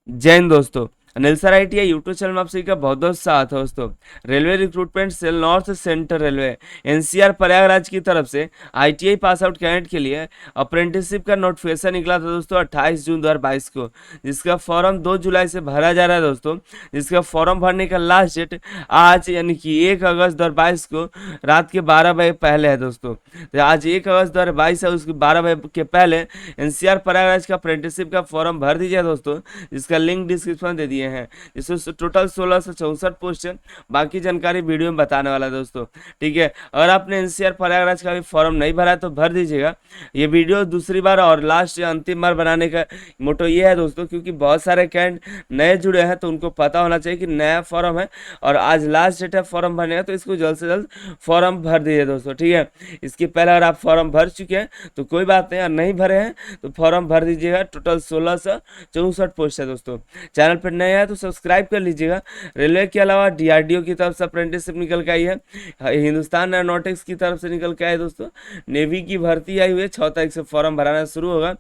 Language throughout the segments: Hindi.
जय हिंद दोस्तों। Anil sir ITI YouTube channel में आप सभी का बहुत बहुत स्वागत है दोस्तों। Railway recruitment cell North Central railway NCR Prayagraj की तरफ से ITI पास आउट कैंडिडेट के लिए अप्रेंटिसशिप का नोटिफिकेशन निकला था दोस्तों 28 जून 2022 को, जिसका फॉर्म 2 जुलाई से भरा जा रहा है दोस्तों। जिसका फॉर्म भरने का लास्ट डेट आज यानी कि 1 अगस्त 2022 को रात के 12 बजे पहले है दोस्तों। तो आज 1 अगस्त 2022 है, उसके 12 बजे के पहले NCR प्रयागराज का अप्रेंटिसशिप का फॉर्म भर दीजिए दोस्तों, जिसका लिंक डिस्क्रिप्शन दे दिए हैं। इसमें टोटल 1664 पोस्ट है। बाकी जानकारी वीडियो में बताने वाला है दोस्तों, ठीक है। अगर आपने NCR प्रयागराज का भी फॉर्म नहीं भरा है तो भर दीजिएगा। ये वीडियो दूसरी बार और लास्ट या अंतिम बार बनाने का मोटो ये है दोस्तों, क्योंकि बहुत सारे कैंडिडेट नए जुड़े हैं तो उनको पता होना चाहिए कि नया फॉर्म है और आज लास्ट डेट है फॉर्म भरने का, तो इसको जल्द से जल्द फॉर्म भर दीजिए दोस्तों, ठीक है। इसके पहले अगर आप फॉर्म भर चुके हैं तो कोई बात नहीं, और नहीं भरे हैं तो फॉर्म भर दीजिएगा। टोटल 1664 पोस्ट है दोस्तों। चैनल पर नए हैं तो सब्सक्राइब कर लीजिएगा। रेलवे के अलावा DRDO की तरफ से अप्रेंटिसशिप निकल के आई है, हिंदुस्तान एरोनॉटिक्स की तरफ से निकल के आई दोस्तों। नेवी की भर्ती आई हुई है, 6 तारीख से फॉर्म भराना शुरू होगा।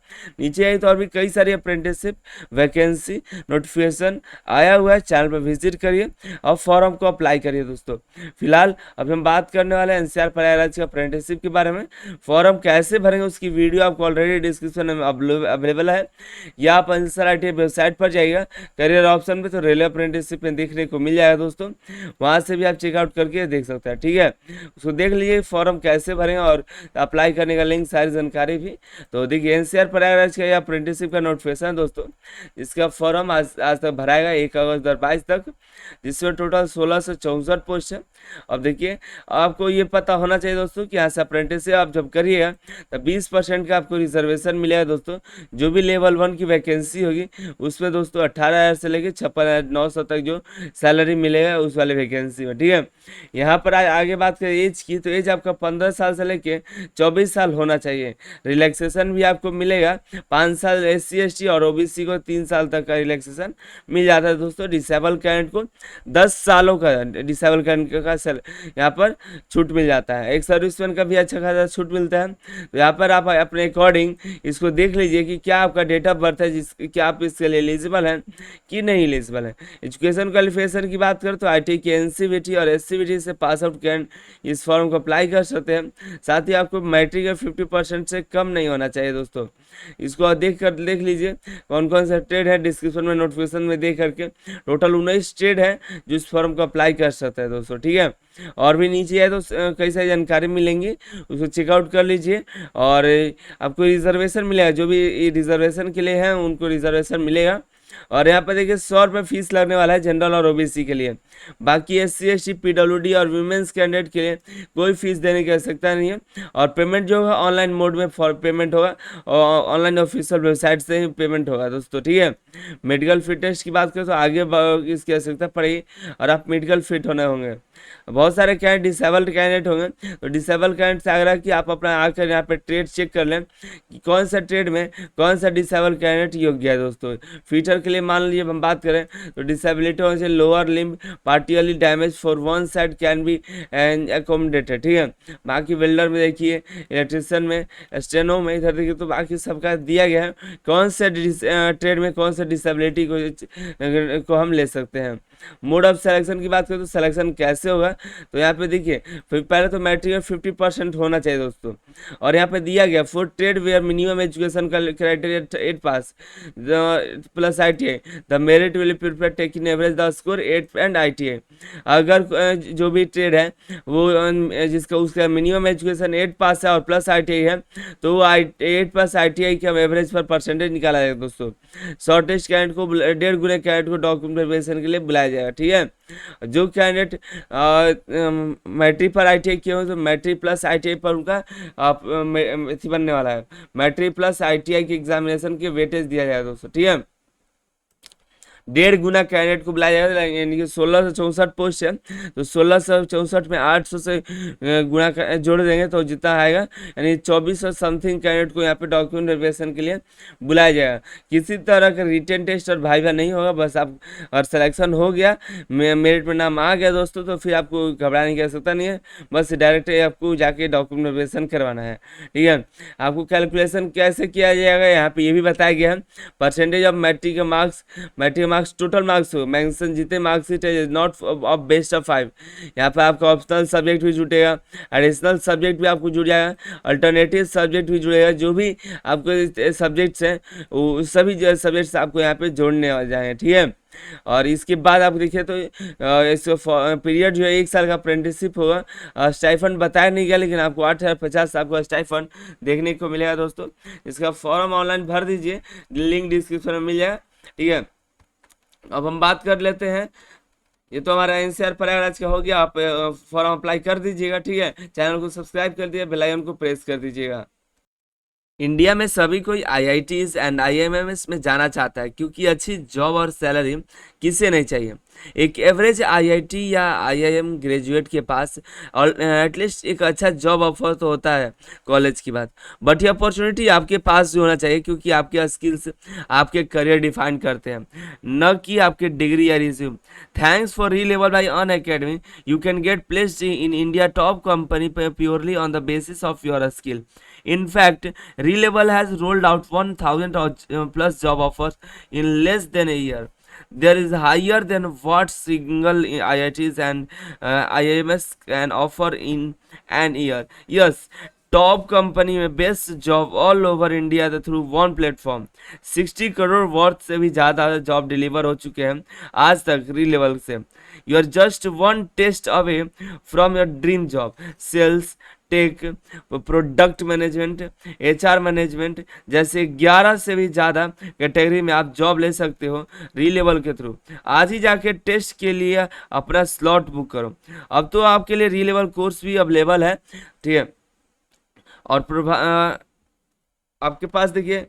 नीचे आई तो और भी कई सारी अप्रेंटिसशिप वैकेंसी नोटिफिकेशन आया हुआ है, चैनल पर विजिट करिए और फॉर्म को अप्लाई करिए दोस्तों। फिलहाल अभी हम बात करने वाले हैं NCR प्रयागराज के अप्रेंटिसशिप के बारे में। फॉर्म कैसे भरेंगे उसकी वीडियो आपको ऑलरेडी डिस्क्रिप्शन में अवेलेबल है, या आप NCR ITI वेबसाइट पर जाइएगा, करियर ऑप्शन पे तो रेलवे अप्रेंटिसशिप में देखने को मिल जाएगा दोस्तों। वहाँ से भी आप चेकआउट करके देख सकते हैं, ठीक है। उसको देख लीजिए फॉर्म कैसे भरेंगे और अप्लाई करने का लिंक, सारी जानकारी भी। तो देखिए NCR प्रयागराज का यह अप्रेंटिसशिप का नोटिफिकेशन है दोस्तों। इसका फॉर्म आज तक भराएगा 1 अगस्त 2022 तक, जिसमें टोटल 1664 पोस्ट है। अब देखिए आपको ये पता होना चाहिए दोस्तों कि यहाँ से अप्रेंटिसशिप आप जब करिएगा तो 20% का आपको रिजर्वेशन मिलेगा दोस्तों। जो भी लेवल 1 की वैकेंसी होगी उसमें दोस्तों 18,000 से लेकर 56,900 तक जो सैलरी मिलेगा उस वाले वैकेंसी में, ठीक है। यहाँ पर आगे बात करें एज की, तो एज आपका 15 साल से लेके 24 साल होना चाहिए। रिलैक्सेशन भी आपको मिलेगा 5 साल SC ST और OBC को 3 साल तक का रिलैक्सेशन मिल जाता है दोस्तों। डिसेबल कैंडिडेट को 10 सालों का डिसेबल कैंडिडेट का यहाँ पर छूट मिल जाता है। एक सर्विसमैन का भी अच्छा खासा छूट मिलता है। तो यहाँ पर आप अपने अकॉर्डिंग इसको देख लीजिए कि क्या आपका डेट ऑफ बर्थ है, क्या आप इसके लिए एलिजिबल हैं कि नहीं एलिजिबल है। एजुकेशन क्वालिफिकेशन की बात करें तो ITI की NCVT और SCVT से पास आउट कैंडिडेट इस फॉर्म को अप्लाई कर सकते हैं। साथ ही आपको मैट्रिक का 50% से कम नहीं होना चाहिए दोस्तों। इसको देख लीजिए कौन कौन सा ट्रेड है, डिस्क्रिप्शन में नोटिफिकेशन में देख करके टोटल 19 ट्रेड है जो इस फॉर्म को अप्लाई कर सकते हैं दोस्तों, ठीक है। और भी नीचे है तो कई सारी जानकारी मिलेंगी, उसको चेकआउट कर लीजिए। और आपको रिजर्वेशन मिलेगा, जो भी रिजर्वेशन के लिए हैं उनको रिजर्वेशन मिलेगा। और यहाँ पर देखिए 100 रुपये फीस लगने वाला है जनरल और OBC के लिए। बाकी SC ST PWD और वुमेन्स कैंडिडेट के लिए कोई फीस देने की आवश्यकता नहीं है। और पेमेंट जो है ऑनलाइन मोड में पेमेंट होगा और ऑनलाइन ऑफिशियल वेबसाइट से ही पेमेंट होगा दोस्तों, ठीक है। मेडिकल फिटनेस की बात करें तो आगे इसकी आवश्यकता पड़ेगी और आप मेडिकल फिट होने होंगे। बहुत सारे कैंडिडेट डिसेबल्ड कैंडिडेट होंगे, तो डिसेबल कैंडिडेट से आग्रह कि आप अपना आकर यहाँ पे ट्रेड चेक कर लें कि कौन सा ट्रेड में कौन सा डिसेबल कैंडिडेट योग्य है दोस्तों। फीचर के लिए मान लीजिए हम बात करें तो डिसेबिलिटी होने से lower limb partially damaged for one side can be accommodated, ठीक है। बाकी वेल्डर में देखिए, इलेक्ट्रिशियन में, स्टेनो में, इधर देखिए तो बाकी सबका दिया गया है कौन से ट्रेड में कौन सा डिसेबिलिटी को हम ले सकते हैं। मोड ऑफ सिलेक्शन की बात करें तो सिलेक्शन कैसे होगा, तो यहाँ पे देखिए पहले तो मैट्रिक में 50% होना चाहिए दोस्तों। और यहाँ पे दिया गया for trade where minimum education का criteria 8 pass plus ITI the merit will prepare taking average the score 8 and ITI। अगर जो भी ट्रेड है वो जिसका उसका मिनिमम एजुकेशन 8 पास है और प्लस ITI है, तो वो 8 प्लस ITI का एवरेज पर परसेंटेज निकाला जाएगा दोस्तों। शॉर्टेस्ट कैंडिडेट को 1.5 गुने कैंडिडेट को डॉक्यूमेंट वेरिफिकेशन के लिए बुलाया जाएगा, ठीक है। जो कैंडिडेट मैट्रिक पर ITI किए हो तो मैट्रिक प्लस ITI पर उनका बनने वाला है। मैट्रिक प्लस ITI के एग्जामिनेशन के वेटेज दिया जाएगा दोस्तों, ठीक है। 1.5 गुना कैंडिडेट को बुलाया जाएगा, यानी कि 1664 पोस्ट है, तो 1664 में 800 से गुणा जोड़ देंगे तो जितना आएगा, यानी 2400 समथिंग कैंडिडेट को यहाँ पे डॉक्यूमेंट वेरिफिकेशन के लिए बुलाया जाएगा। किसी तरह का रिटन टेस्ट और भाइवा नहीं होगा, बस आप और सिलेक्शन हो गया, मेरिट में नाम आ गया दोस्तों, तो फिर आपको घबराने की आवश्यकता नहीं है, बस डायरेक्ट आपको जाके डॉक्यूमेंट वेरिफिकेशन करवाना है। ठीक है, आपको कैलकुलेशन कैसे किया जाएगा यहाँ पे ये भी बताया गया है। Percentage of matric marks total marks हो, मैंसन जितने मार्क्स है नॉट ऑफ बेस्ट ऑफ 5। यहाँ पे आपका ऑप्शनल सब्जेक्ट भी जुटेगा, एडिशनल सब्जेक्ट भी आपको जुड़ जाएगा, अल्टरनेटिव सब्जेक्ट भी जुड़ेगा, जो भी आपको सब्जेक्ट्स हैं वो सभी सब्जेक्ट्स आपको यहाँ पे जोड़ने आ जाएंगे। ठीक है, और इसके बाद आप देखिए तो इस पीरियड जो है 1 साल का अप्रेंटिसशिप होगा। स्टाइफंड बताया नहीं गया, लेकिन आपको 8,050 आपको स्टाइफंड देखने को मिलेगा दोस्तों। इसका फॉर्म ऑनलाइन भर दीजिए, लिंक डिस्क्रिप्शन में मिल जाएगा। ठीक है, अब हम बात कर लेते हैं, ये तो हमारा एनसीआर प्रयागराज का हो गया, आप फॉर्म अप्लाई कर दीजिएगा। ठीक है, चैनल को सब्सक्राइब कर दिए, बेल आइकन को प्रेस कर दीजिएगा। इंडिया में सभी कोई आईआईटीज एंड आईएमएमएस में जाना चाहता है, क्योंकि अच्छी जॉब और सैलरी किसे नहीं चाहिए। एक एवरेज आईआईटी या आईआईएम ग्रेजुएट के पास और एटलीस्ट एक अच्छा जॉब ऑफर तो होता है कॉलेज की बात, बट ये अपॉर्चुनिटी आपके पास भी होना चाहिए, क्योंकि आपके स्किल्स आपके करियर डिफाइन करते हैं, न कि आपके डिग्री या resume. Thanks for Relevel by Unacademy, you can get placed in India top company purely on the basis of your skill. In fact, Re-Level has rolled out 1,000 plus job offers in less than a year. There is higher than what single IITs and IIMs can offer in an year. Yes, top company में best job all over India through one platform. 60 crore worth से भी ज़्यादा जॉब डिलीवर हो चुके हैं आज तक री-लेवल से। You are just one test away from your dream job, sales, tech, product management, HR management जैसे 11 से भी ज़्यादा कैटेगरी में आप जॉब ले सकते हो री-लेवल के थ्रू। आज ही जाके टेस्ट के लिए अपना स्लॉट बुक करो। अब तो आपके लिए री-लेवल कोर्स भी अवेलेबल है। ठीक है, और आपके पास देखिए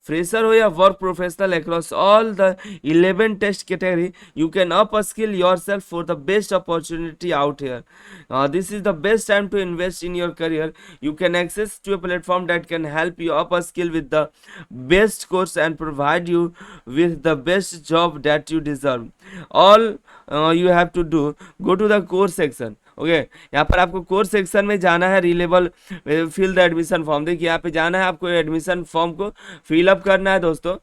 फ्रेशर हो या work professional across all the 11 test category, you can upskill yourself for the best opportunity out here. This is the best time to invest in your career. You can access to a platform that can help you up a skill with the best course and provide you with the best job that you deserve. All you have to do, go to the course section. Okay यहाँ पर आपको कोर्स सेक्शन में जाना है, री-लेवल फिल द एडमिशन फॉर्म। देखिए यहाँ पे जाना है, आपको एडमिशन फॉर्म को फिलअप करना है दोस्तों,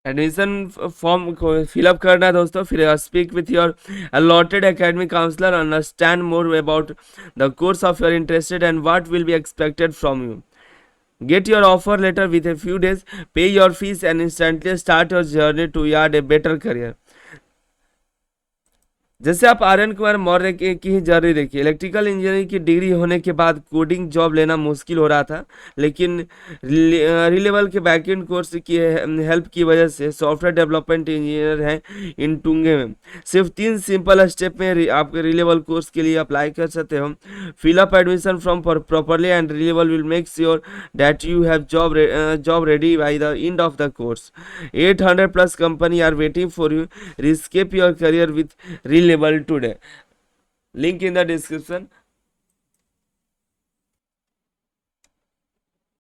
एडमिशन फॉर्म को फिलअप करना है दोस्तों। फिर speak with your allotted academic counsellor, understand more about the course of your interested and what will be expected from you. Get your offer letter with a few days, pay your fees and instantly start your journey to yard a better career. जैसे आप आर्यन कुमार मौर्य की ही जर्नी देखिए, इलेक्ट्रिकल इंजीनियरिंग की डिग्री होने के बाद कोडिंग जॉब लेना मुश्किल हो रहा था, लेकिन री-लेवल के बैकएंड कोर्स की हेल्प की वजह से सॉफ्टवेयर डेवलपमेंट इंजीनियर हैं इन टूंगे में। सिर्फ 3 सिंपल स्टेप में आप री-लेवल कोर्स के लिए अप्लाई कर सकते हो। Fill up admission form properly and Relevel will make sure that you have job ready by the end of the course. 800 plus company are waiting for you. Rescape your career with Re-Level today. Link in the description.